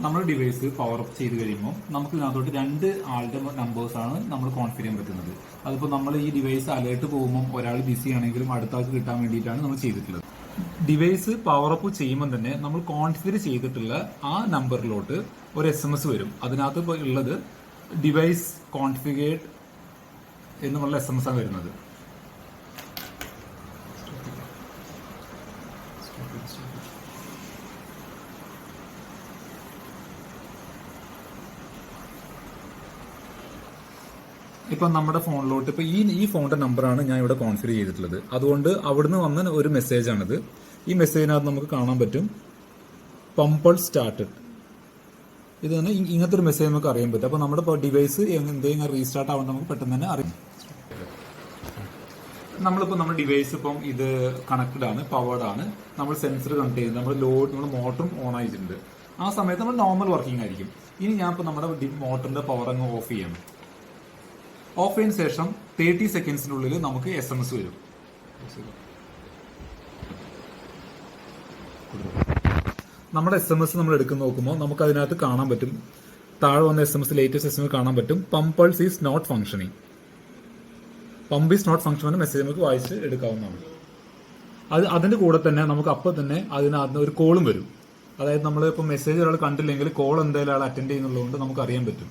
നമ്മൾ device power up ചെയ്ത് കഴിയുമ്പോൾ നമുക്ക് ഇതിനകത്തോട്ട് രണ്ട് ആളുടെ നമ്പേഴ്സാണ് നമ്മൾ കോൺഫിഗർ ചെയ്യാൻ പറ്റുന്നത്. അതിപ്പോൾ നമ്മൾ ഈ ഡിവൈസ് അലേർട്ട് പോകുമ്പോൾ ഒരാൾ ബിസി ആണെങ്കിലും അടുത്ത ആൾക്ക് കിട്ടാൻ വേണ്ടിയിട്ടാണ് നമ്മൾ ചെയ്തിട്ടുള്ളത്. ഡിവൈസ് പവർ അപ്പ് ചെയ്യുമ്പോൾ തന്നെ നമ്മൾ കോൺഫിഗർ ചെയ്തിട്ടുള്ള ആ നമ്പറിലോട്ട് ഒരു SMS വരും. അതിനകത്ത് ഉള്ളത് ഡിവൈസ് കോൺഫിഗേർഡ് എന്നുള്ള SMS ആണ് വരുന്നത്. ഇപ്പൊ നമ്മുടെ ഫോണിലോട്ട് ഇപ്പൊ ഈ ഫോണിന്റെ നമ്പറാണ് ഞാൻ ഇവിടെ കോൺഫിഗർ ചെയ്തിട്ടുള്ളത്. അതുകൊണ്ട് അവിടുന്ന് വന്ന ഒരു മെസ്സേജ് ആണിത്. ഈ മെസ്സേജിനകത്ത് നമുക്ക് കാണാൻ പറ്റും പൾസ് സ്റ്റാർട്ടഡ്. ഇത് തന്നെ ഇങ്ങനത്തെ ഒരു മെസ്സേജ് നമുക്ക് അറിയാൻ പറ്റും. അപ്പൊ നമ്മുടെ ഡിവൈസ് എന്തെങ്കിലും റീസ്റ്റാർട്ട് ആവുമ്പോൾ നമുക്ക് പെട്ടെന്ന് തന്നെ അറിയാം. നമ്മളിപ്പോൾ നമ്മുടെ ഡിവൈസ് ഇപ്പം ഇത് കണക്റ്റഡ് ആണ്, പവേർഡ് ആണ്. നമ്മൾ സെൻസർ കണക്ട് ചെയ്ത് നമ്മൾ മോട്ടറും ഓൺ ആയിട്ടുണ്ട്. ആ സമയത്ത് നമ്മൾ നോർമൽ വർക്കിംഗ് ആയിരിക്കും. ഇനി ഞാൻ ഇപ്പോൾ നമ്മുടെ മോട്ടറിന്റെ പവർ അങ്ങ് ഓഫ് ചെയ്യണം. ഓഫ് ചെയ്തതിനു ശേഷം 30 സെക്കൻഡ്സിനുള്ളിൽ നമുക്ക് SMS വരും. നമ്മുടെ SMS നമ്മൾ എടുക്കുന്ന നോക്കുമ്പോൾ നമുക്ക് അതിനകത്ത് കാണാൻ പറ്റും, താഴെ വന്ന SMS ലേറ്റസ്റ്റ് SMS കാണാൻ പറ്റും pulse is not functioning. Pump is not function എന്ന മെസ്സേജ് നമുക്ക് വായിച്ച് എടുക്കാവുന്നതാണ്. അതിന്റെ കൂടെ തന്നെ നമുക്ക് അപ്പം തന്നെ അതിനകത്ത് ഒരു കോളും വരും. അതായത് നമ്മൾ ഇപ്പോൾ മെസ്സേജ് ഒരാൾ കണ്ടില്ലെങ്കിൽ കോൾ എന്തായാലും ആൾ അറ്റൻഡ് ചെയ്യുന്നുള്ളതുകൊണ്ട് നമുക്ക് അറിയാൻ പറ്റും.